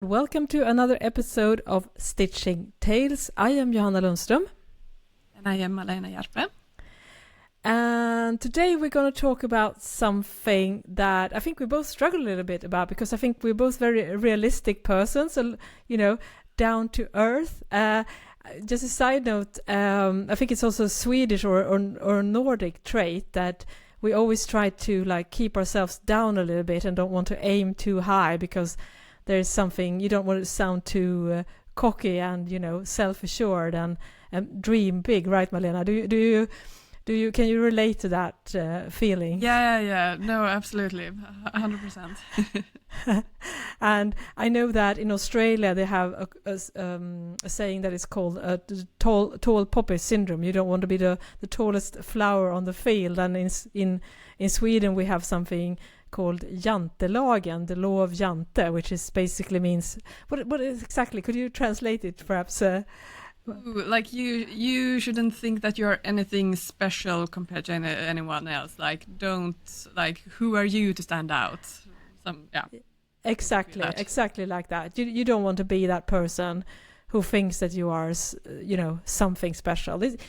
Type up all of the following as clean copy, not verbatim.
Welcome to another episode of Stitching Tales. I am Johanna Lundström. And I am Malena Hjerpe. And today we're going to talk about something that I think we both struggle a little bit about, because I think we're both very realistic persons, so, down to earth. Just a side note, I think it's also a Swedish or Nordic trait that we always try to keep ourselves down a little bit and don't want to aim too high, because there's something, you don't want to sound too cocky and self-assured and dream big, right, Malena? Do you can you relate to that feeling? Yeah. No, absolutely, 100%. And I know that in Australia they have a saying that is called tall poppy syndrome. You don't want to be the tallest flower on the field. And in Sweden we have something called jantelagen, the law of Jante, which is basically means what is exactly? Could you translate it, perhaps? Like you shouldn't think that you're anything special compared to anyone else. Who are you to stand out? Exactly like that. You don't want to be that person who thinks that you are, something special. It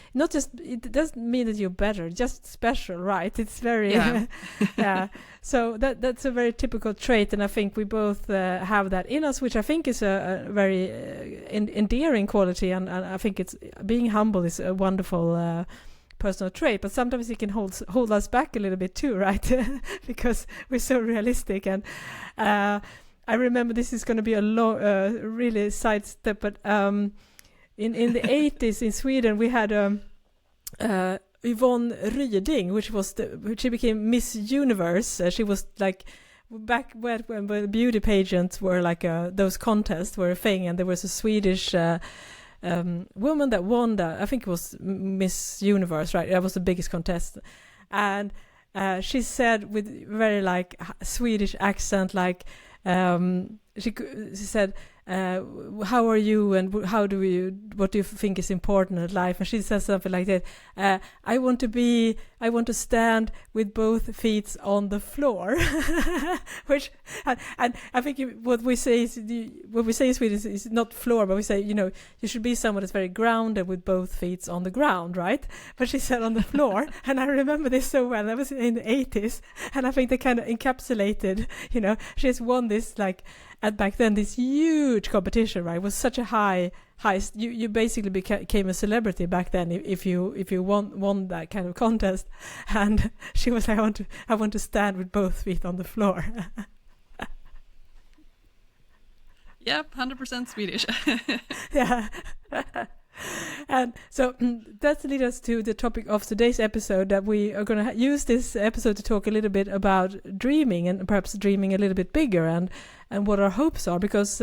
doesn't mean that you're better, just special, right? It's very, yeah. So that's a very typical trait, and I think we both have that in us, which I think is a very endearing quality, and I think it's being humble is a wonderful personal trait, but sometimes it can hold us back a little bit too, right? Because we're so realistic. And I remember, this is going to be a long, really sidestep, but in the 80s in Sweden we had Yvonne Ryding, which she became Miss Universe. She was like back when the beauty pageants were those contests were a thing, and there was a Swedish woman that won that. I think it was Miss Universe, right? That was the biggest contest, and she said with very Swedish accent, she said, how are you, and what do you think is important in life? And she says something like that, I want to stand with both feet on the floor. Which, and I think what we say in Sweden is not floor, but we say, you should be someone that's very grounded with both feet on the ground, right? But she said on the floor, and I remember this so well. That was in the 80s, and I think they kind of encapsulated, she has won this and back then this huge competition, right? It was such a high. You basically became a celebrity back then if you won that kind of contest. And she was like, I want to stand with both feet on the floor. Yep, 100% Swedish. Yeah. And so that leads us to the topic of today's episode, that we are going to use this episode to talk a little bit about dreaming, and perhaps dreaming a little bit bigger, and what our hopes are. Because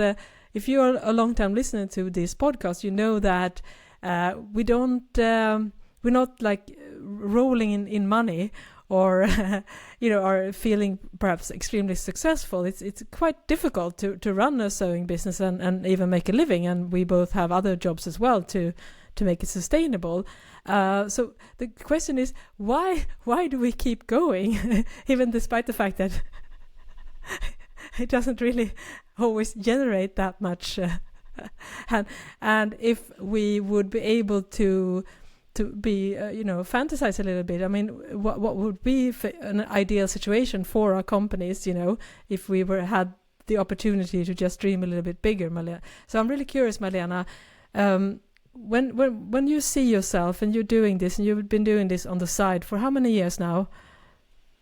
if you're a long-time listener to this podcast, you know that we're not rolling in money, or are feeling perhaps extremely successful. It's quite difficult to run a sewing business and even make a living, and we both have other jobs as well to make it sustainable. So the question is, why do we keep going, even despite the fact that it doesn't really always generate that much, and if we would be able to be fantasize a little bit. I mean, what would be an ideal situation for our companies, if we had the opportunity to just dream a little bit bigger, Malena? So I'm really curious, Malena, when you see yourself and you're doing this, and you've been doing this on the side for how many years now?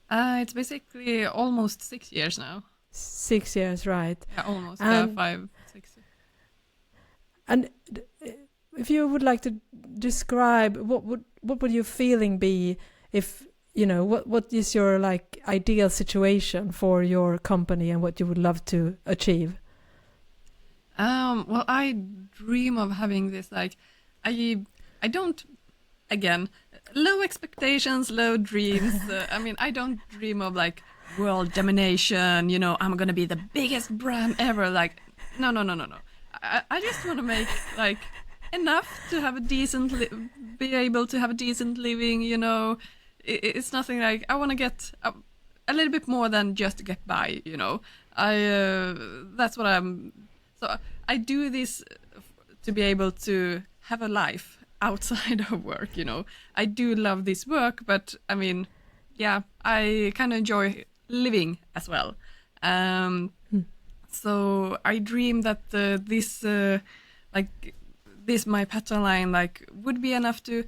It's basically almost 6 years now. 6 years, right? Yeah, almost. 5, 6. And if you would like to describe what would your feeling be if what is your ideal situation for your company, and what you would love to achieve? Well, I dream of having this I don't, again, low expectations, low dreams. I don't dream of world domination. I'm gonna be the biggest brand ever. No. I just want to make enough to have a decent be able to have a decent living. It's nothing I want to get a little bit more than just to get by. That's what I'm So I do this to be able to have a life outside of work, I do love this work, but I mean, yeah, I kind of enjoy living as well. So I dream that this my pattern line would be enough to.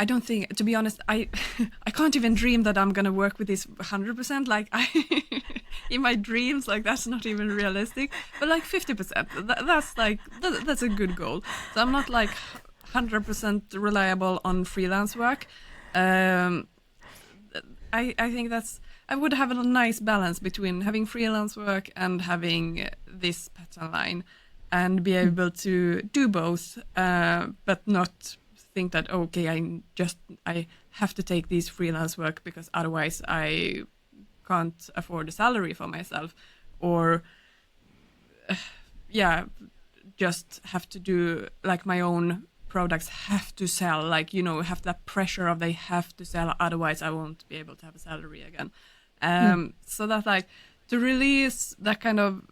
I don't think, to be honest, I can't even dream that I'm gonna work with this 100%. In my dreams, that's not even realistic. But 50%, that's a good goal. So I'm not 100% reliable on freelance work. I think I would have a nice balance between having freelance work and having this pattern line, and be able to do both, but not think that okay, I have to take this freelance work because otherwise I can't afford a salary for myself, or just have to do my own products have to sell, have that pressure of they have to sell, otherwise I won't be able to have a salary again. So that to release that kind of,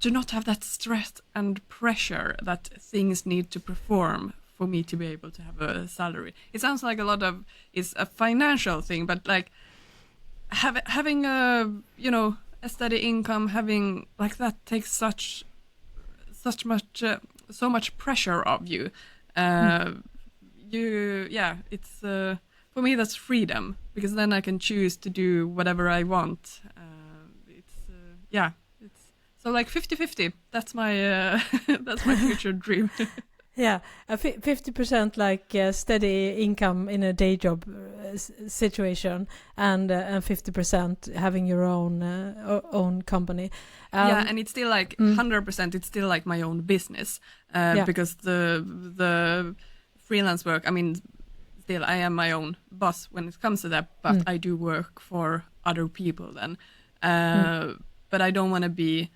to not have that stress and pressure that things need to perform for me to be able to have a salary. It sounds like a lot of it's a financial thing, but having a a steady income, having that takes so much pressure of you. It's for me that's freedom, because then I can choose to do whatever I want. It's so 50-50. That's my future dream. Yeah, 50% steady income in a day job situation, and 50% having your own company. And it's still 100%. It's still my own business, because the freelance work. I mean, still I am my own boss when it comes to that, but I do work for other people then. But I don't want to be.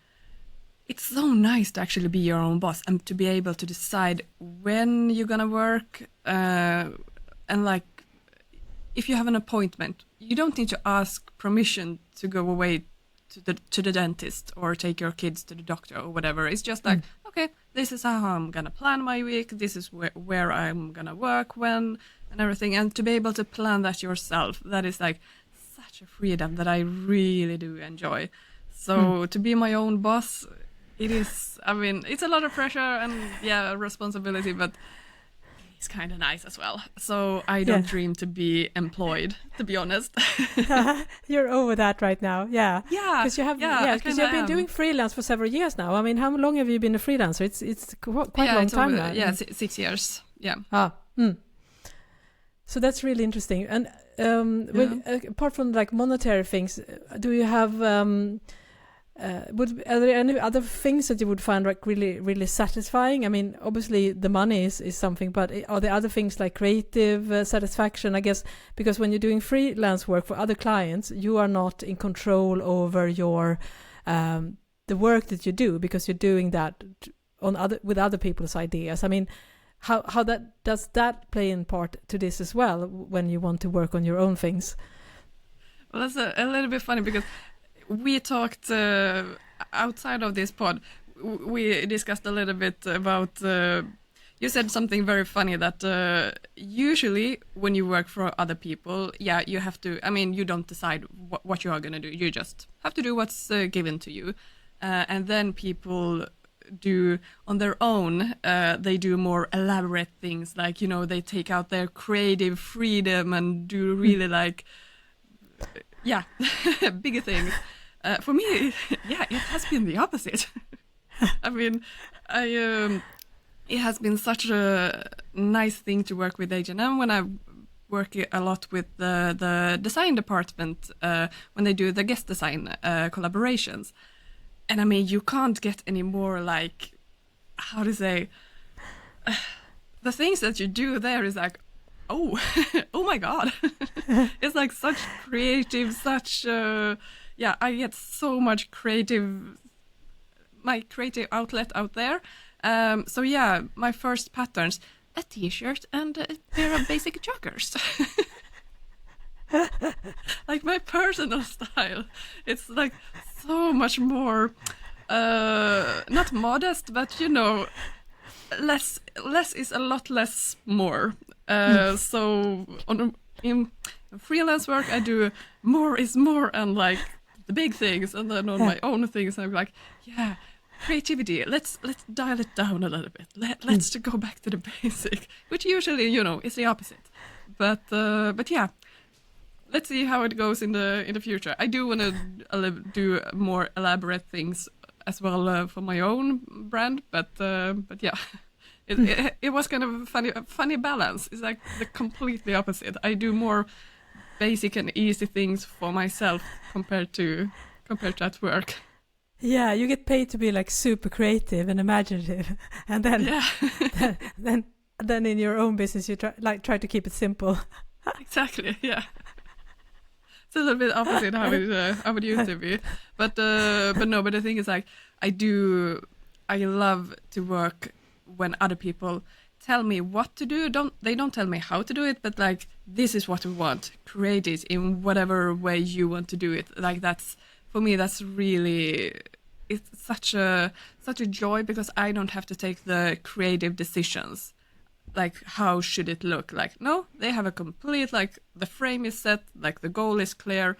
It's so nice to actually be your own boss and to be able to decide when you're gonna work, and if you have an appointment, you don't need to ask permission to go away to the dentist or take your kids to the doctor or whatever. It's just okay, this is how I'm gonna plan my week. This is where I'm gonna work when and everything. And to be able to plan that yourself, that is such a freedom that I really do enjoy. So to be my own boss. It is, I mean, it's a lot of pressure and responsibility, but it's kind of nice as well. So I don't dream to be employed, to be honest. You're over that right now, yeah. Yeah, because you've been doing freelance for several years now. I mean, how long have you been a freelancer? It's quite a long time now. Yeah, 6 years. Yeah. So that's really interesting. And apart from monetary things, do you have? Are there any other things that you would find really, really satisfying? I mean, obviously the money is something, but are there other things like creative satisfaction? I guess because when you're doing freelance work for other clients, you are not in control over your the work that you do, because you're doing that with other people's ideas. I mean, how does that play in part to this as well when you want to work on your own things? Well, that's a little bit funny because. We talked outside of this pod. We discussed a little bit about. You said something very funny that usually when you work for other people, you have to. I mean, you don't decide what you are going to do. You just have to do what's given to you, and then people do on their own. They do more elaborate things, they take out their creative freedom and do really bigger things. For me, it has been the opposite. I mean, it has been such a nice thing to work with H&M when I work a lot with the design department when they do the guest design collaborations. And I mean, you can't get any more how to say, the things that you do there is oh my God. It's such creative, such... I get so much my creative outlet out there. So my first patterns, a t-shirt and a pair of basic joggers. My personal style. It's so much more, not modest, but less is a lot less more. So in freelance work, I do more is more, and like the big things, and then on my own things, I'm like, yeah, creativity. Let's dial it down a little bit. Let's go back to the basic, which usually is the opposite. But yeah, let's see how it goes in the future. I do want to do more elaborate things as well for my own brand, but yeah. It was kind of a funny balance. It's like the completely opposite. I do more basic and easy things for myself compared to at work. Yeah, you get paid to be like super creative and imaginative, and then then in your own business you try to keep it simple. Exactly. Yeah. It's a little bit opposite how it used to be, but the thing is, like, I love to work when other people tell me what to do. They don't tell me how to do it, but like, this is what we want. Create it in whatever way you want to do it. Like, that's, for me, that's really, it's such a joy, because I don't have to take the creative decisions. Like, how should it look? Like, no, they have a complete, like, the frame is set, like, the goal is clear.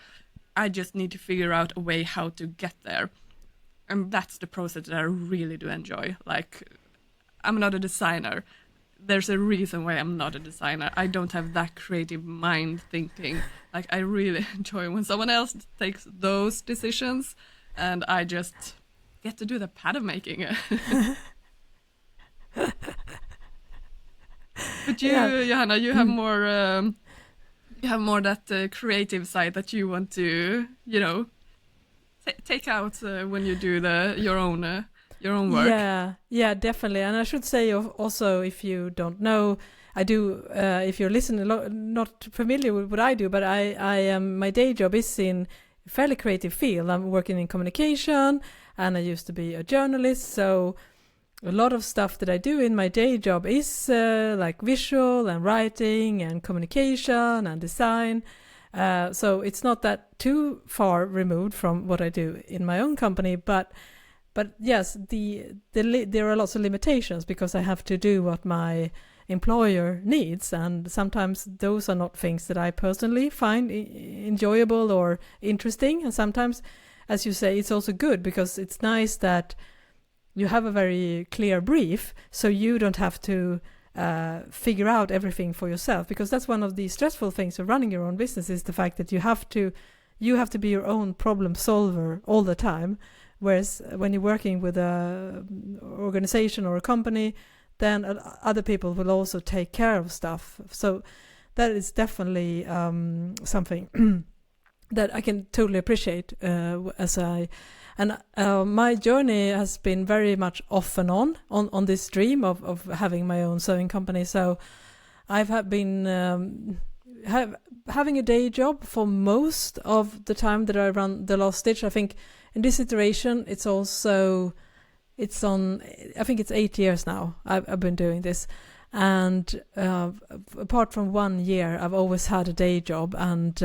I just need to figure out a way how to get there. And that's the process that I really do enjoy. Like, I'm not a designer. There's a reason why I'm not a designer. I don't have that creative mind thinking. Like, I really enjoy when someone else takes those decisions, and I just get to do the pattern making. But you, Johanna, you have more. You have more that creative side that you want to, take out when you do your own work. Yeah, definitely. And I should say also, if you don't know, I do. If you're listening, not familiar with what I do, but I am. My day job is in a fairly creative field. I'm working in communication, and I used to be a journalist. So a lot of stuff that I do in my day job is like visual and writing and communication and design. So it's not that too far removed from what I do in my own company, but yes, there are lots of limitations, because I have to do what my employer needs, and sometimes those are not things that I personally find enjoyable or interesting. And sometimes, as you say, it's also good, because it's nice that you have a very clear brief, so you don't have to figure out everything for yourself, because that's one of the stressful things of running your own business, is the fact that you have to be your own problem solver all the time. Whereas when you're working with an organization or a company, then other people will also take care of stuff. So that is definitely something that I can totally appreciate. My journey has been very much off and on this dream of having my own sewing company. So I've been having a day job for most of the time that I run The Last Stitch. I think in this iteration, I think it's 8 years now I've been doing this. And apart from 1 year, I've always had a day job. And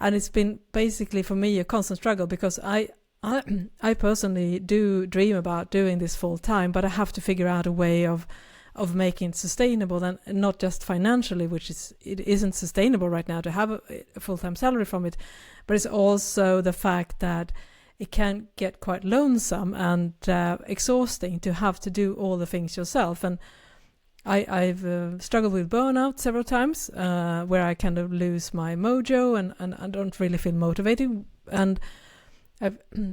it's been basically for me a constant struggle, because I personally do dream about doing this full time, but I have to figure out a way of making it sustainable, and not just financially, it isn't sustainable right now to have a full-time salary from it, but it's also the fact that it can get quite lonesome and exhausting to have to do all the things yourself. And I've struggled with burnout several times, where I kind of lose my mojo and I don't really feel motivated. And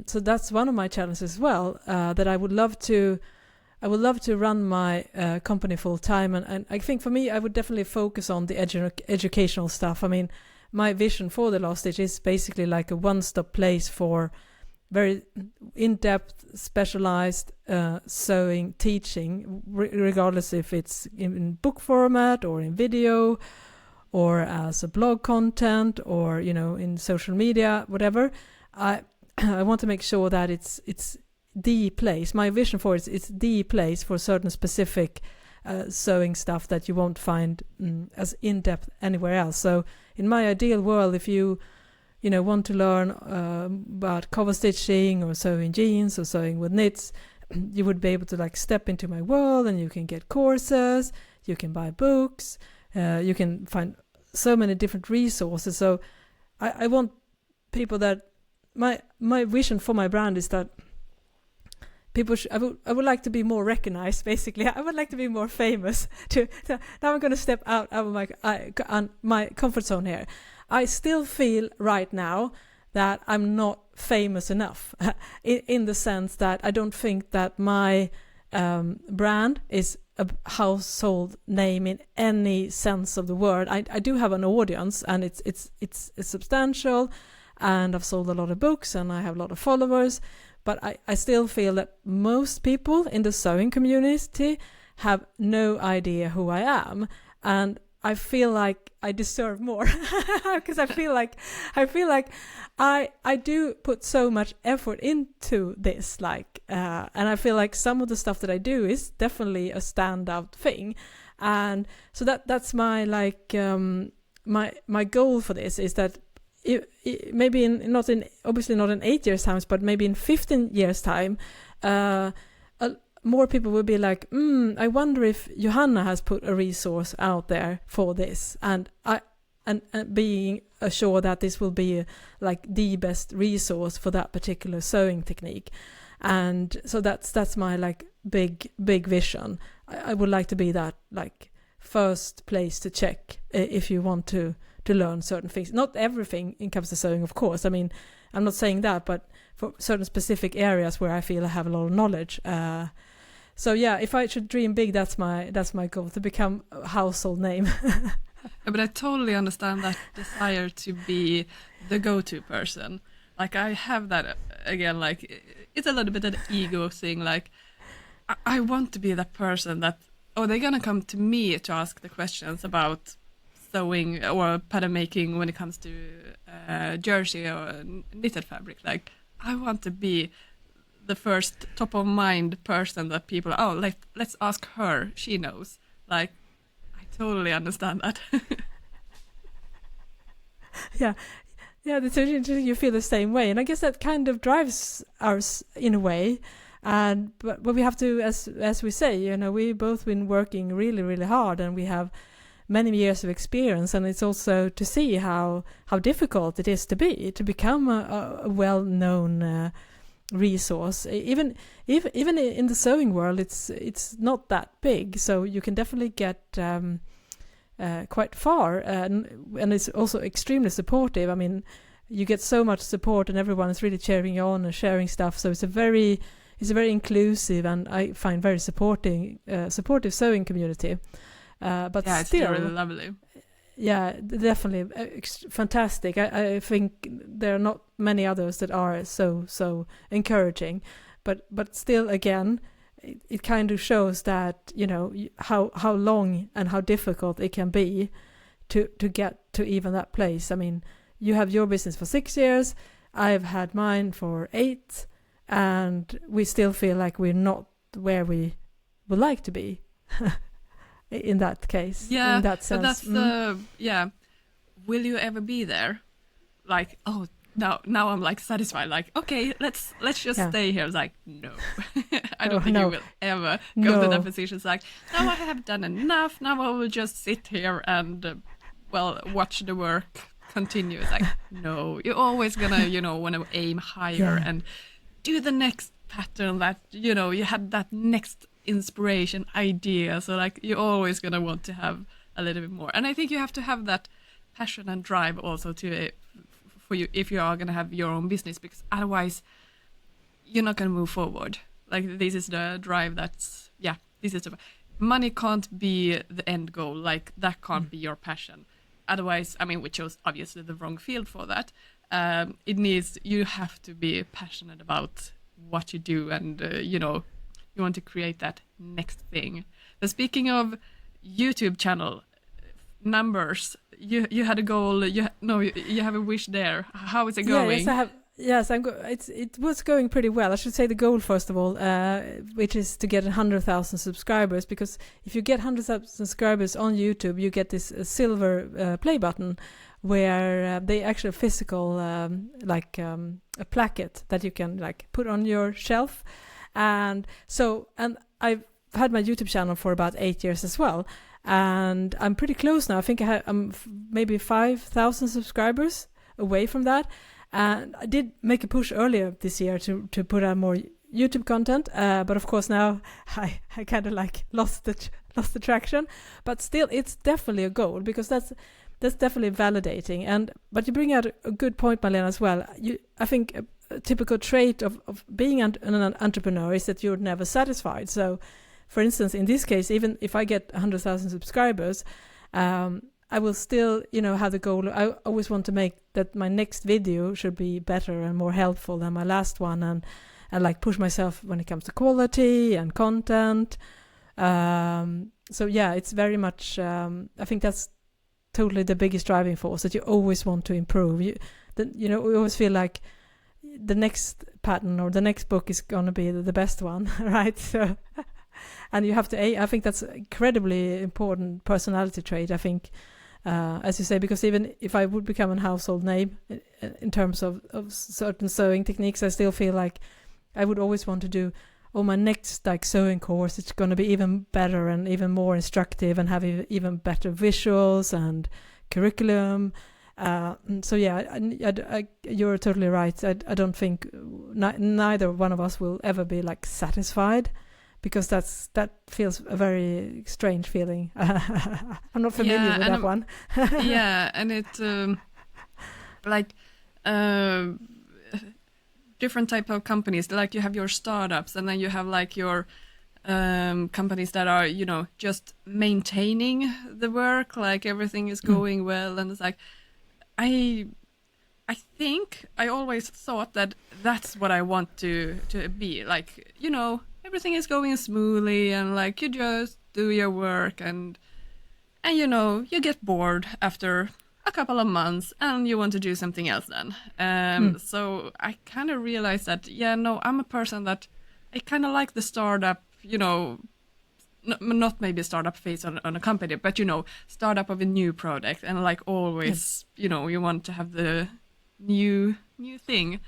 so that's one of my challenges as well, that I would love to run my company full time, and I think for me I would definitely focus on the educational stuff. I mean, my vision for The Last Stitch is basically like a one-stop place for very in-depth, specialized sewing teaching, regardless if it's in book format or in video or as a blog content or in social media, whatever. I want to make sure that it's the place. My vision for it's the place for certain specific sewing stuff that you won't find as in-depth anywhere else. So in my ideal world, if you want to learn about cover stitching or sewing jeans or sewing with knits, you would be able to like step into my world, and you can get courses, you can buy books, you can find so many different resources. So I want people that my vision for my brand is that people I would like to be more recognized. Basically, I would like to be more famous. Now I'm going to step out of my comfort zone here. I still feel right now that I'm not famous enough in the sense that I don't think that my brand is a household name in any sense of the word. I do have an audience, and it's substantial, and I've sold a lot of books and I have a lot of followers, but I still feel that most people in the sewing community have no idea who I am, and I feel like I deserve more because I feel like I do put so much effort into this, and I feel like some of the stuff that I do is definitely a standout thing, and so that's my my goal for this is that maybe obviously not in 8 years' time, but maybe in 15 years' time, more people will be like, I wonder if Johanna has put a resource out there for this, and being assured that this will be like the best resource for that particular sewing technique. And so that's my like big vision. I would like to be that like first place to check if you want to learn certain things. Not everything in comes to sewing, of course. I mean, I'm not saying that, but for certain specific areas where I feel I have a lot of knowledge. So yeah, if I should dream big, that's my goal, to become a household name. But I totally understand that desire to be the go-to person. Like I have that again, like it's a little bit of an ego thing. Like I want to be that person that, they're gonna come to me to ask the questions about sewing or pattern making when it comes to jersey or knitted fabric. Like I want to be the first top of mind person that people, let's ask her, she knows. Like I totally understand that. yeah you feel the same way, and I guess that kind of drives us in a way. And but we have to, as we say, we both been working really, really hard, and we have many years of experience, and it's also to see how difficult it is to become a well-known resource. Even in the sewing world, it's not that big, so you can definitely get quite far, and it's also extremely supportive. I mean, you get so much support, and everyone is really cheering you on and sharing stuff. So it's a very inclusive, and I find very supportive sewing community. But yeah, still, it's really lovely. Yeah, definitely fantastic. I think there are not many others that are so encouraging, but still, again, it kind of shows that how long and how difficult it can be to get to even that place. I mean, you have your business for 6 years, I've had mine for 8, and we still feel like we're not where we would like to be. In that case, yeah, in that sense. But that's will you ever be there? Like, now I'm like satisfied. Like, okay, let's just stay here. It's like, no, I don't think you will ever go to that position. It's like, now I have done enough. Now I will just sit here and watch the work continue. It's like, no, you're always gonna want to aim higher and do the next pattern that you had that next inspiration idea. So like you're always gonna want to have a little bit more, and I think you have to have that passion and drive also for you if you are gonna have your own business, because otherwise you're not gonna move forward. Like this is the drive. This is the money can't be the end goal. Like that can't be your passion. Otherwise, I mean, we chose obviously the wrong field for that. You have to be passionate about what you do, and you want to create that next thing. But speaking of YouTube channel numbers, you had a goal. You have a wish there. How is it going? Yes, I have. Yes, it was going pretty well. I should say the goal first of all, which is to get 100,000 subscribers. Because if you get 100,000 subscribers on YouTube, you get this silver play button, where they actually physical a placket that you can like put on your shelf. And I've had my YouTube channel for about 8 years as well, and I'm pretty close now. I think I'm maybe 5,000 subscribers away from that. And I did make a push earlier this year to put out more YouTube content, but of course now I kind of like lost the traction. But still, it's definitely a goal, because that's definitely validating. But you bring out a good point, Malena, as well. I think a typical trait of being an entrepreneur is that you're never satisfied. So, for instance, in this case, even if I get 100,000 subscribers, I will still, have the goal. I always want to make that my next video should be better and more helpful than my last one, and like push myself when it comes to quality and content. So yeah, it's very much. I think that's totally the biggest driving force, that you always want to improve. We always feel like the next pattern or the next book is going to be the best one, right? So, and you have to. I think that's an incredibly important personality trait. I think. As you say, because even if I would become a household name in terms of certain sewing techniques, I still feel like I would always want to do, my next like sewing course, it's going to be even better and even more instructive and have even better visuals and curriculum. So yeah, you're totally right. I don't think neither one of us will ever be like satisfied, because that feels a very strange feeling. I'm not familiar with that one. Yeah, and it's different type of companies. Like you have your startups, and then you have like your companies that are, just maintaining the work, like everything is going well, and it's like I think I always thought that that's what I want to be like, everything is going smoothly, and like you just do your work, and you get bored after a couple of months and you want to do something else then. So I kind of realized that, I'm a person that I kind of like the startup, not maybe startup phase on a company, but startup of a new product, and like always, you want to have the new thing.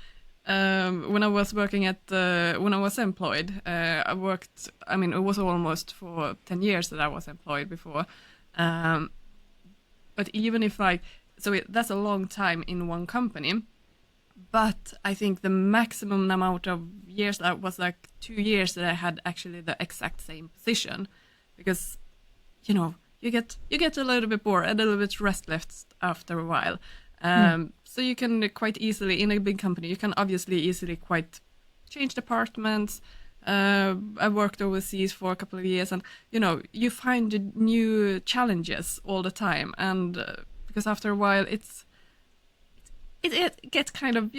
When I was working when I was employed, I worked, it was almost for 10 years that I was employed before. But even if that's a long time in one company, but I think the maximum amount of years, that was like 2 years that I had actually the exact same position, because, you get a little bit bored, a little bit restless after a while. So you can quite easily, in a big company, you can obviously easily quite change departments. I worked overseas for a couple of years, and you find new challenges all the time, and because after a while it gets kind of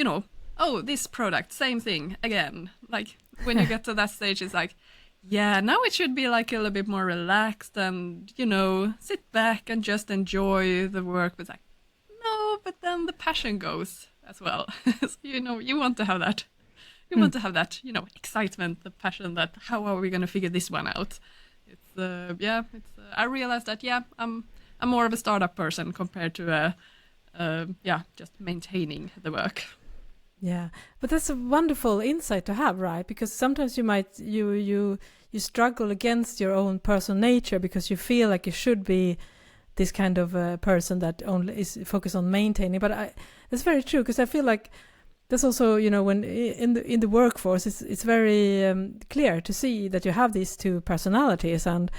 this product, same thing again. Like when you get to that stage, it's like, now it should be like a little bit more relaxed and sit back and just enjoy the work. But like, no, but then the passion goes as well. So, you want to have that. You want to have that, excitement, the passion, that how are we going to figure this one out? I realized that, I'm more of a startup person compared to just maintaining the work. Yeah, but that's a wonderful insight to have, right? Because sometimes you struggle against your own personal nature, because you feel like you should be this kind of person that only is focused on maintaining. But that's very true, because I feel like that's also, when in the workforce, it's very clear to see that you have these two personalities. And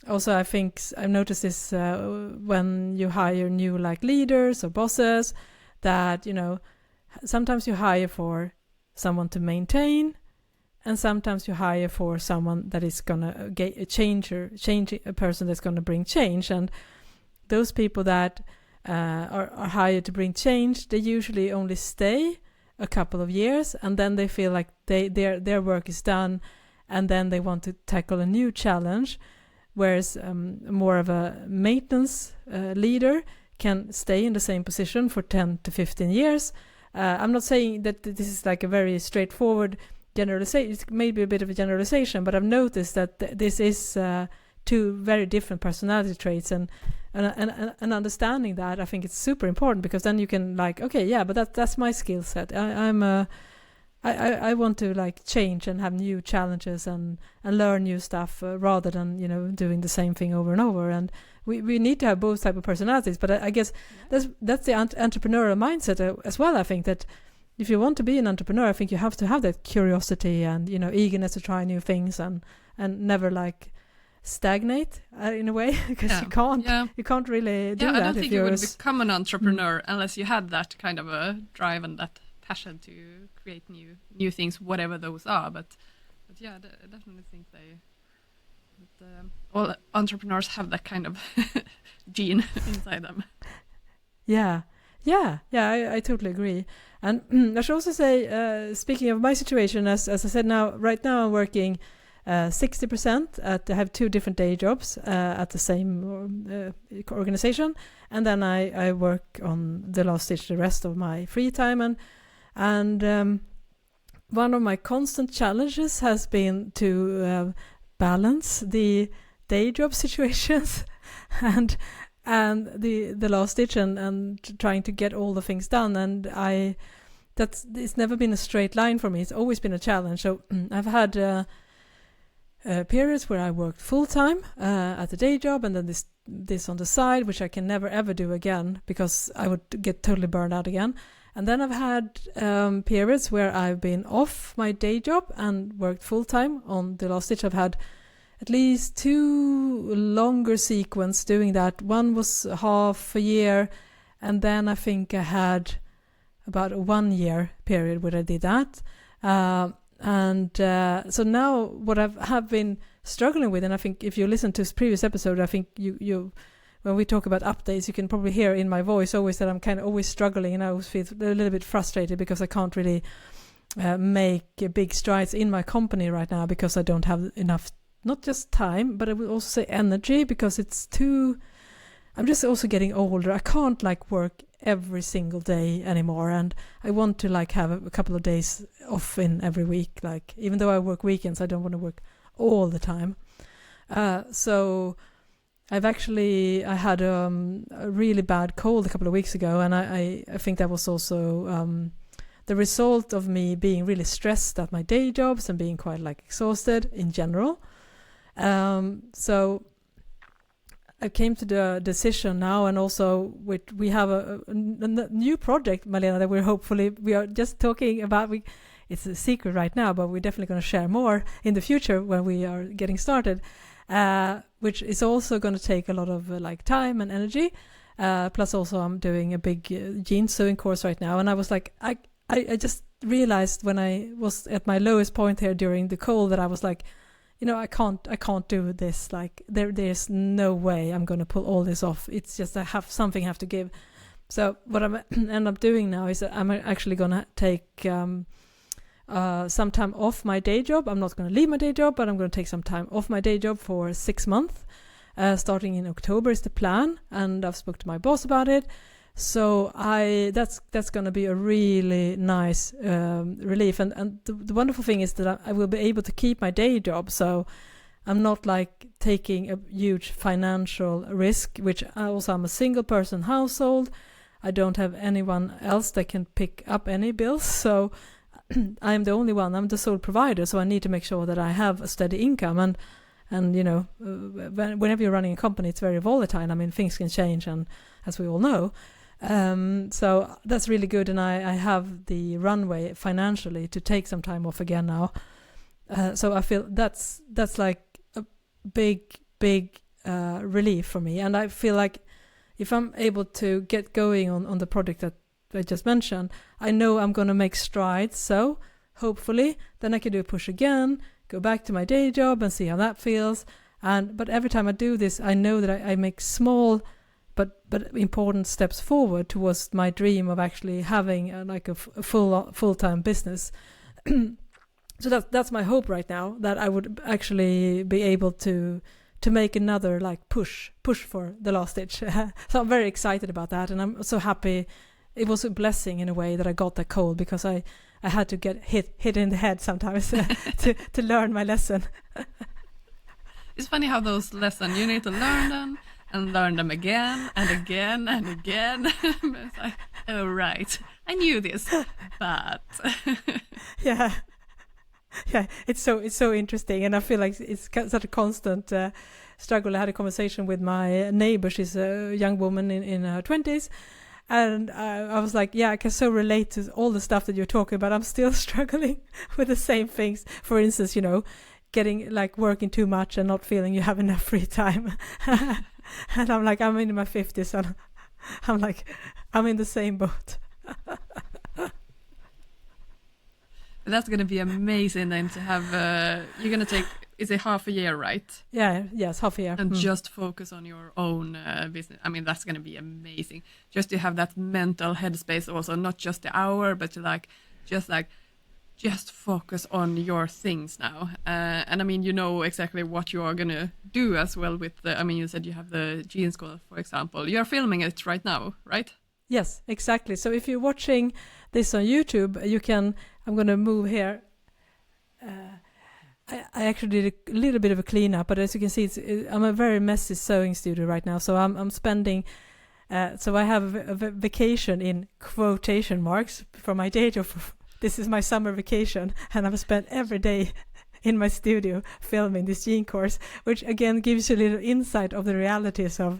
also, I think I've noticed this when you hire new like leaders or bosses, that sometimes you hire for someone to maintain, and sometimes you hire for someone that is gonna change a person that's gonna bring change. And those people that are hired to bring change, they usually only stay a couple of years, and then they feel like their work is done, and then they want to tackle a new challenge. Whereas more of a maintenance leader can stay in the same position for 10 to 15 years. I'm not saying that this is like a very straightforward generalization. It's maybe a bit of a generalization, but I've noticed that this is two very different personality traits, and and understanding that, I think it's super important, because then you can like, okay, yeah, but that's my skill set. I want to like change and have new challenges and learn new stuff, rather than, you know, doing the same thing over and over. And we need to have both type of personalities. But I guess that's the entrepreneurial mindset as well. I think that if you want to be an entrepreneur, I think you have to have that curiosity and, you know, eagerness to try new things and never like stagnate in a way, because you can't really do that. I don't think you would become an entrepreneur unless you had that kind of a drive and that passion to create new things, whatever those are. But yeah, I definitely think all entrepreneurs have that kind of gene inside them. Yeah, I totally agree. And I should also say, speaking of my situation, as I said, right now I'm working 60%. I have 2 different day jobs at the same organization, and then I work on the last stitch the rest of my free time. And one of my constant challenges has been to balance the day job situations and the last stitch and trying to get all the things done. And it's never been a straight line for me. It's always been a challenge. So I've had periods where I worked full time at the day job, and then this on the side, which I can never ever do again, because I would get totally burned out again. And then I've had periods where I've been off my day job and worked full time on the last stitch. I've had at least 2 longer sequences doing that. One was half a year, and then I think I had about a 1 year period where I did that. So now what I have been struggling with, and I think if you listen to this previous episode, I think you when we talk about updates, you can probably hear in my voice always that I'm kind of always struggling, and I always feel a little bit frustrated because I can't really make big strides in my company right now, because I don't have enough, not just time, but I would also say energy, because I'm just also getting older. I can't like work every single day anymore, and I want to like have a couple of days off in every week. Like, even though I work weekends, I don't want to work all the time. So I had a really bad cold a couple of weeks ago, and I think that was also the result of me being really stressed at my day jobs and being quite like exhausted in general. So I came to the decision now, and also we have a new project, Malena, that we are just talking about. It's a secret right now, but we're definitely going to share more in the future when we are getting started, which is also going to take a lot of like time and energy. Plus also I'm doing a big jean sewing course right now, and I was like, I just realized when I was at my lowest point here during the cold that I was like, you know, I can't do this. Like there's no way I'm going to pull all this off. It's just something have to give. So what I'm end up doing now is that I'm actually going to take some time off my day job. I'm not going to leave my day job, but I'm going to take some time off my day job for 6 months. Starting in October is the plan, and I've spoke to my boss about it. So that's going to be a really nice relief. And the wonderful thing is that I will be able to keep my day job. So I'm not like taking a huge financial risk, which I'm a single person household. I don't have anyone else that can pick up any bills. So I'm the only one. I'm the sole provider. So I need to make sure that I have a steady income. And you know, whenever you're running a company, it's very volatile. I mean, things can change, and as we all know. So that's really good, and I have the runway financially to take some time off again now. So I feel that's like a big relief for me, and I feel like if I'm able to get going on the project that I just mentioned, I know I'm going to make strides. So hopefully then I can do a push again, go back to my day job and see how that feels. But every time I do this, I know that I make small but important steps forward towards my dream of actually having a full-time business. So that's my hope right now, that I would actually be able to make another like push for the last stitch. So I'm very excited about that, and I'm so happy. It was a blessing in a way that I got that cold, because I had to get hit in the head sometimes to learn my lesson. It's funny how those lessons, you need to learn them, and learn them again and again and again. It's like, oh right, I knew this, but Yeah. Yeah, it's so interesting, and I feel like it's such a constant struggle. I had a conversation with my neighbor. She's a young woman in her 20s, and I was like, yeah, I can so relate to all the stuff that you're talking about. I'm still struggling with the same things. For instance, getting like working too much and not feeling you have enough free time. And I'm like, I'm in my 50s, and I'm like, I'm in the same boat. That's going to be amazing then to have, you're going to take, is it half a year, right? Yes, half a year. And just focus on your own business. I mean, that's going to be amazing. Just to have that mental headspace also, not just the hour, but to just focus on your things now. And I mean, you know exactly what you are going to do as well with you said you have the jeans course, for example. You're filming it right now, right? Yes, exactly. So if you're watching this on YouTube, you can, I'm going to move here. I actually did a little bit of a cleanup, but as you can see, I'm a very messy sewing studio right now. So I'm spending, so I have a vacation in quotation marks from my day job. This is my summer vacation, and I've spent every day in my studio filming this jean course, which again gives you a little insight of the realities of,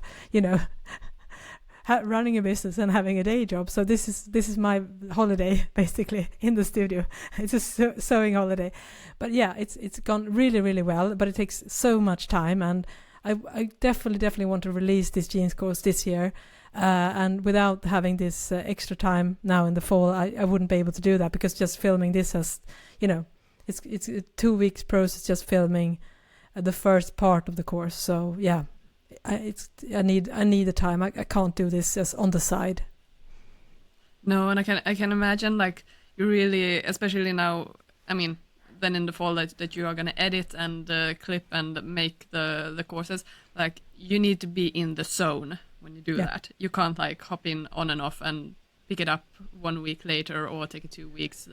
running a business and having a day job. So this is my holiday basically in the studio. It's a sewing holiday, but yeah, it's gone really, really well. But it takes so much time, and I definitely want to release this jeans course this year. And without having this extra time now in the fall, I wouldn't be able to do that, because just filming this has, it's a 2 weeks process just filming the first part of the course. So yeah. I need the time. I can't do this just on the side. No, and I can imagine, like, you really, especially now, I mean, then in the fall that you are going to edit and clip and make the courses, like, you need to be in the zone when you do that. You can't like hop in on and off and pick it up 1 week later or take it 2 weeks.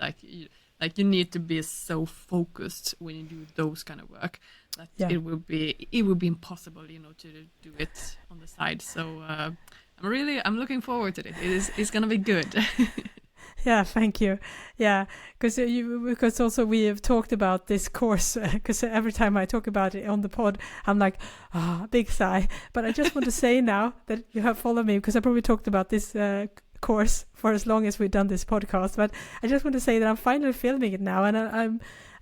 You need to be so focused when you do those kind of work that it would be impossible, to do it on the side. So I'm looking forward to it. It's gonna be good. Yeah, thank you. Yeah, because also we have talked about this course, because every time I talk about it on the pod, I'm like, big sigh. But I just want to say now that you have followed me, because I probably talked about this course for as long as we've done this podcast, but I just want to say that I'm finally filming it now, and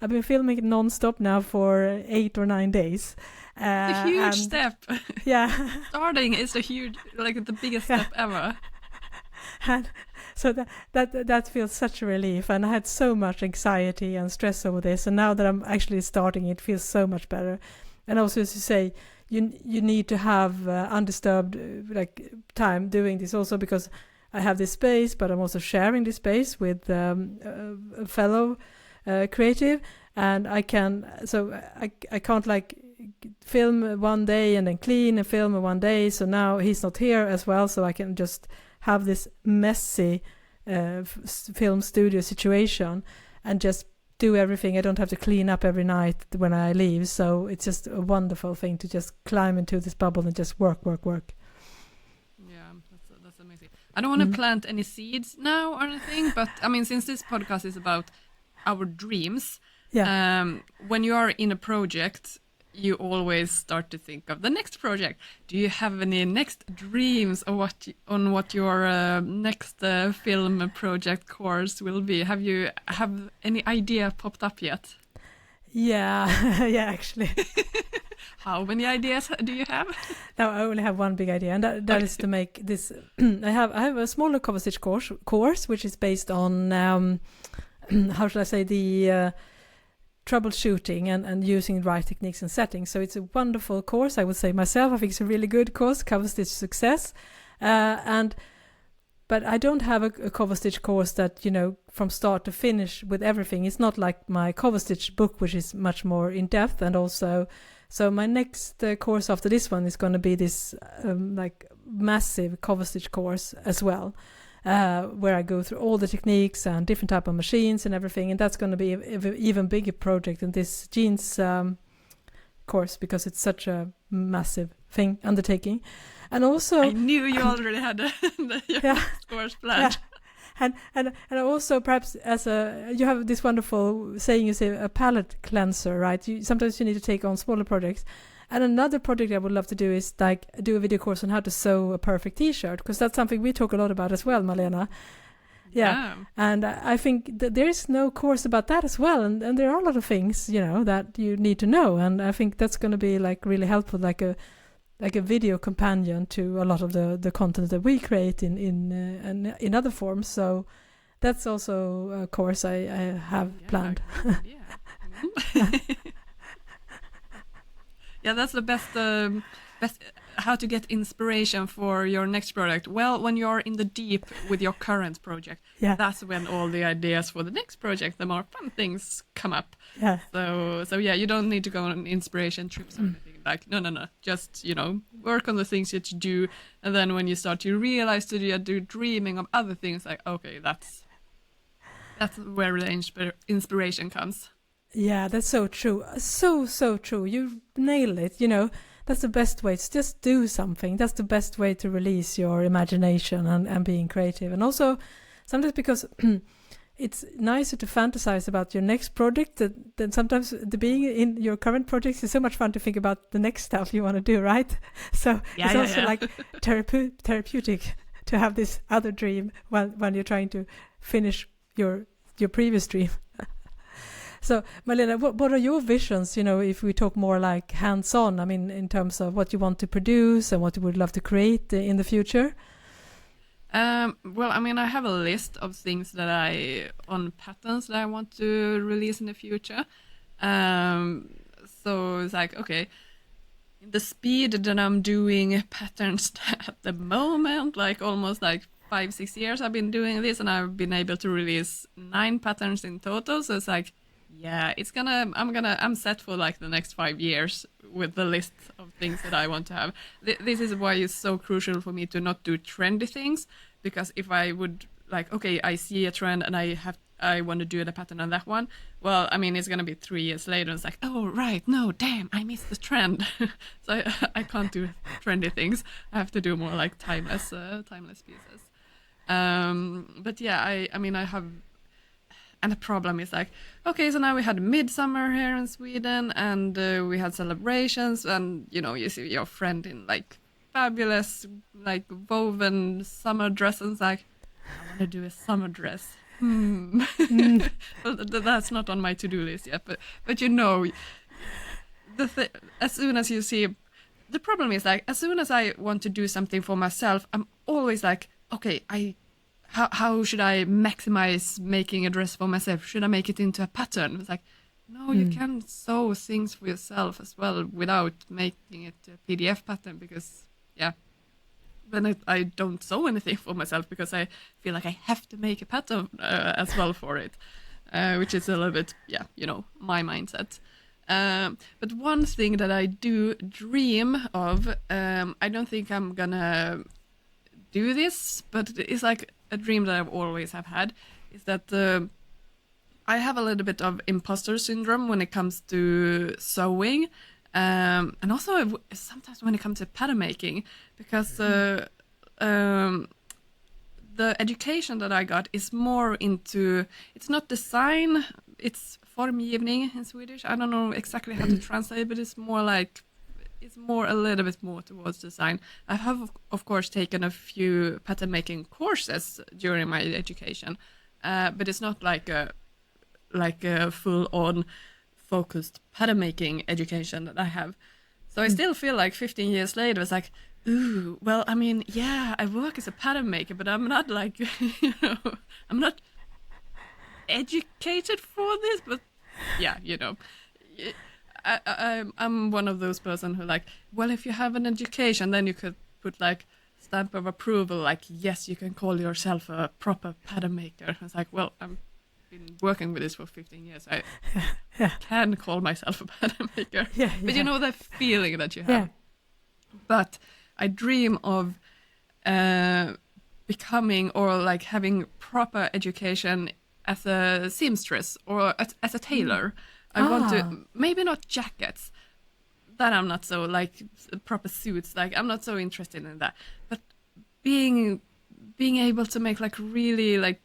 I've been filming it non-stop now for 8 or 9 days. It's a huge step. Yeah. Starting is the biggest step ever. And so that feels such a relief, and I had so much anxiety and stress over this, and now that I'm actually starting, it feels so much better. And also, as you say, you need to have undisturbed time doing this, also because I have this space, but I'm also sharing this space with a fellow creative, and I can't film one day and then clean and film one day. So now he's not here as well, so I can just have this messy film studio situation and just do everything. I don't have to clean up every night when I leave. So it's just a wonderful thing to just climb into this bubble and just work. Yeah, that's amazing. I don't want to plant any seeds now or anything, but I mean, since this podcast is about our dreams, when you are in a project, you always start to think of the next project. Do you have any next dreams or what your next film project course will be? Have any idea popped up yet? Yeah, actually. How many ideas do you have? No, I only have one big idea, and that is to make this. I have a smaller cover stitch course, which is based on how should I say, the troubleshooting and using the right techniques and settings. So it's a wonderful course, I would say myself. I think it's a really good course, cover stitch success. But I don't have a cover stitch course that, from start to finish with everything. It's not like my cover stitch book, which is much more in depth. And also, so my next course after this one is going to be this massive cover stitch course as well. Where I go through all the techniques and different type of machines and everything, and that's going to be an even bigger project than this jeans course, because it's such a massive undertaking. And also, I knew you already had your course planned. Yeah. And also perhaps you have this wonderful saying, you say a palette cleanser, right? Sometimes you need to take on smaller projects. And another project I would love to do is like do a video course on how to sew a perfect t-shirt, because that's something we talk a lot about as well, Malena. Yeah. And I think that there is no course about that as well. And there are a lot of things, that you need to know. And I think that's going to be like really helpful, like a video companion to a lot of the content that we create in other forms. So that's also a course I have planned. Yeah, that's the best how to get inspiration for your next project. Well, when you're in the deep with your current project, that's when all the ideas for the next project, the more fun things come up. Yeah. So yeah, you don't need to go on inspiration trips or anything. Like, no. Just, work on the things that you do. And then when you start to realize that you're dreaming of other things, like, okay, that's where the inspiration comes. Yeah, that's so true. So true. You nailed it. That's the best way. It's just do something. That's the best way to release your imagination and being creative. And also sometimes because it's nicer to fantasize about your next project than sometimes the being in your current projects is so much fun to think about the next stuff you want to do, right? So it's also like therapeutic to have this other dream when you're trying to finish your previous dream. So, Malena, what are your visions, if we talk more like hands-on, I mean, in terms of what you want to produce and what you would love to create in the future? Well, I mean, I have a list of things on patterns that I want to release in the future. So it's like, okay, the speed that I'm doing patterns at the moment, like almost like 5-6 years I've been doing this, and I've been able to release 9 patterns in total. So it's like, yeah, I'm set for like the next 5 years with the list of things that I want to have. This is why it's so crucial for me to not do trendy things, because if I would like, okay, I see a trend and I want to do the pattern on that one, well, I mean, it's going to be 3 years later. And it's like, oh, right, no, damn, I missed the trend. So I can't do trendy things. I have to do more like timeless pieces. But yeah, I mean, I have. And the problem is like, okay, so now we had midsummer here in Sweden, and we had celebrations, and you see your friend in like fabulous like woven summer dress, and it's like, I want to do a summer dress. Well, that's not on my to-do list yet, but as soon as you see, the problem is like, as soon as I want to do something for myself, I'm always like, okay, How should I maximize making a dress for myself? Should I make it into a pattern? It's like, no, you can sew things for yourself as well without making it a PDF pattern, because, then I don't sew anything for myself because I feel like I have to make a pattern as well for it, which is a little bit, my mindset. But one thing that I do dream of, I don't think I'm gonna do this, but it's like a dream that I've always have had, is that I have a little bit of imposter syndrome when it comes to sewing, and also sometimes when it comes to pattern making, because the education that I got is more into, it's not design, it's formgivning in Swedish. I don't know exactly how to translate, but it's more like, it's more a little bit more towards design. I have, of course, taken a few pattern making courses during my education, but it's not like a full-on focused pattern making education that I have. So I still feel like 15 years later, it's like, ooh, well, I mean, yeah, I work as a pattern maker, but I'm not like, I'm not educated for this, but yeah, I'm one of those person who like, well, if you have an education, then you could put like stamp of approval, like, yes, you can call yourself a proper pattern maker. It's like, well, I've been working with this for 15 years. I can call myself a pattern maker. But you know that feeling that you have. But I dream of becoming, or like having proper education as a seamstress or as a tailor. I want to, maybe not jackets, that I'm not so like proper suits. Like I'm not so interested in that. But being able to make like really like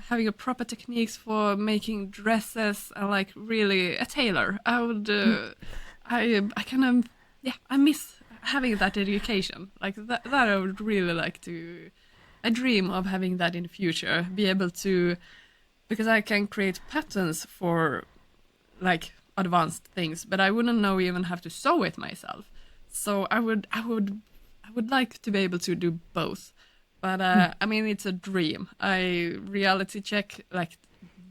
having a proper techniques for making dresses and like really a tailor, I would I kind of I miss having that education like that I would really like to. I dream of having that in the future, be able to, because I can create patterns for like advanced things, but I wouldn't know even have to sew it myself. So I would like to be able to do both. But I mean, it's a dream. I reality check like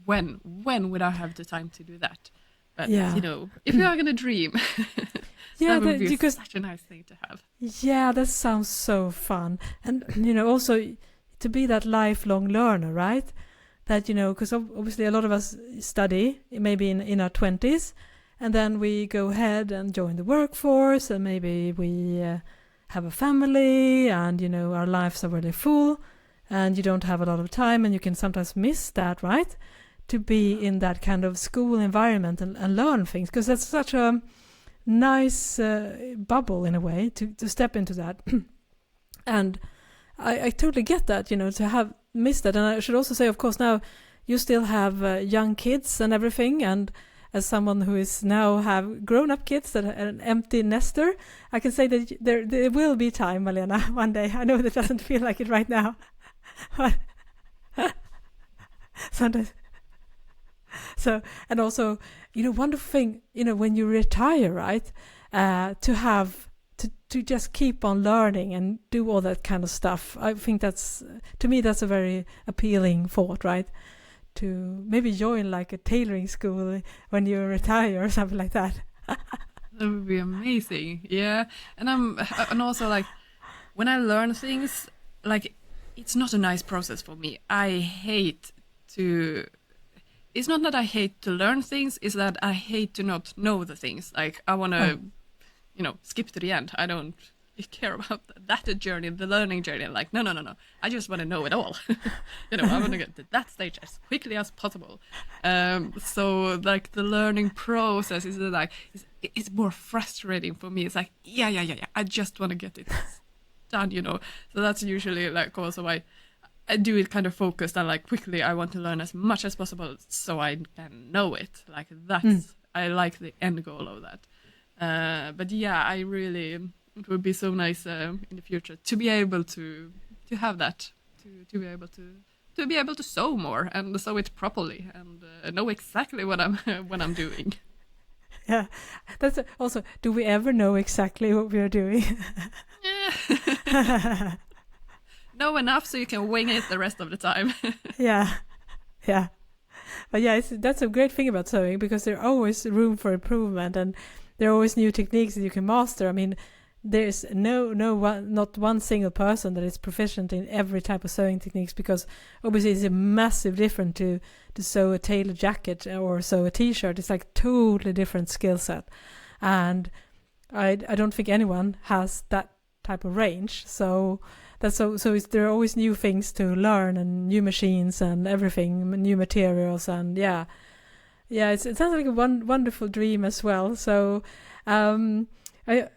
when would I have the time to do that? But you know, if you are gonna dream, that would be such a nice thing to have. Yeah, that sounds so fun, and you know, also to be that lifelong learner, right? That, you know, because obviously a lot of us study maybe in our 20s, and then we go ahead and join the workforce, and maybe we have a family, and you know, our lives are really full, and you don't have a lot of time, and you can sometimes miss that, right? To be in that kind of school environment and learn things, because that's such a nice bubble in a way to step into that. And I totally get that, you know, to have missed that. And I should also say, of course, now you still have young kids and everything, and as someone who is now have grown-up kids that are an empty nester, I can say that there will be time, Malena, one day. I know that doesn't feel like it right now, but sometimes. So, and also, you know, wonderful thing, you know, when you retire, right, to have to just keep on learning and do all that kind of stuff. I think that's, to me, that's a very appealing thought, right? To maybe join like a tailoring school when you retire or something like that. That would be amazing. Yeah. And also like when I learn things, like it's not a nice process for me. It's not that I hate to learn things, it's that I hate to not know the things. Like I want to, you know, skip to the end. I don't care about that journey, the learning journey. Like, no. I just want to know it all. You know, I want to get to that stage as quickly as possible. So like the learning process is like, it's more frustrating for me. It's like, yeah. I just want to get it done, you know. So that's usually like also why I do it kind of focused and like quickly. I want to learn as much as possible so I can know it. Like that's, I like the end goal of that. But yeah, I really, it would be so nice in the future to be able to have that, to be able to sew more and sew it properly and know exactly what I'm doing. Yeah, that's also. Do we ever know exactly what we are doing? Yeah. Know enough so you can wing it the rest of the time. Yeah. But yeah, that's a great thing about sewing, because there's always room for improvement, and there are always new techniques that you can master. I mean, there's not one single person that is proficient in every type of sewing techniques, because obviously it's a massive difference to sew a tailored jacket or sew a t-shirt. It's like totally different skill set, and I don't think anyone has that type of range. So that's so there are always new things to learn, and new machines and everything, new materials, and yeah, it sounds like a wonderful dream as well. So I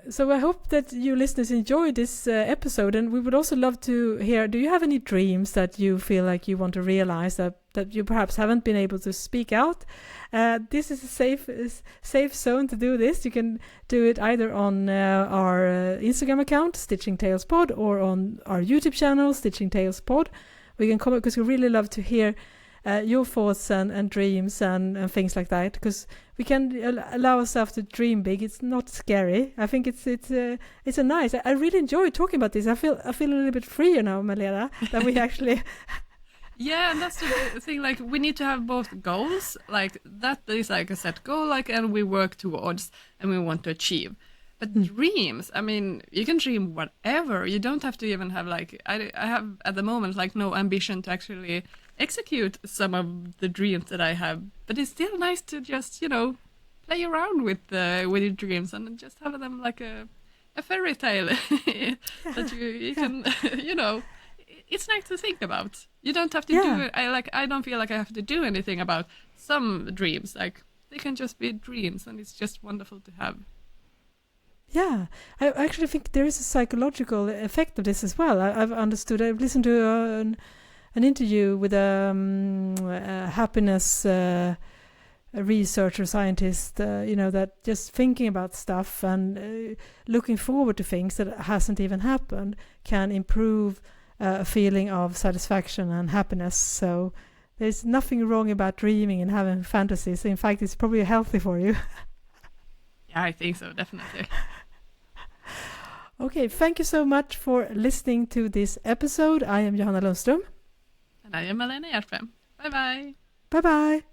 hope that you listeners enjoyed this episode, and we would also love to hear, do you have any dreams that you feel like you want to realize that you perhaps haven't been able to speak out? This is a safe zone to do this. You can do it either on our Instagram account, Stitching Tales Pod, or on our YouTube channel, Stitching Tales Pod. We can comment, because we really love to hear your thoughts and dreams and things like that, because we can allow ourselves to dream big. It's not scary. I think it's a nice. I really enjoy talking about this. I feel a little bit freer now, Malena, that we actually. Yeah, and that's the thing. Like, we need to have both goals. Like, that is like a set goal, like, and we work towards and we want to achieve. But dreams, I mean, you can dream whatever. You don't have to even have like. I have at the moment like no ambition to actually execute some of the dreams that I have, but it's still nice to just, you know, play around with your dreams and just have them like a fairy tale that you can, you know, it's nice to think about. You don't have to do it. I don't feel like I have to do anything about some dreams. Like, they can just be dreams, and it's just wonderful to have. Yeah, I actually think there is a psychological effect of this as well. I've understood. I've listened to an interview with a happiness researcher, scientist. That just thinking about stuff and looking forward to things that hasn't even happened can improve a feeling of satisfaction and happiness. So there's nothing wrong about dreaming and having fantasies. In fact, it's probably healthy for you. Yeah, I think so, definitely. Okay, thank you so much for listening to this episode. I am Johanna Lundström. And I am Malena Hjerpe. Bye bye. Bye bye.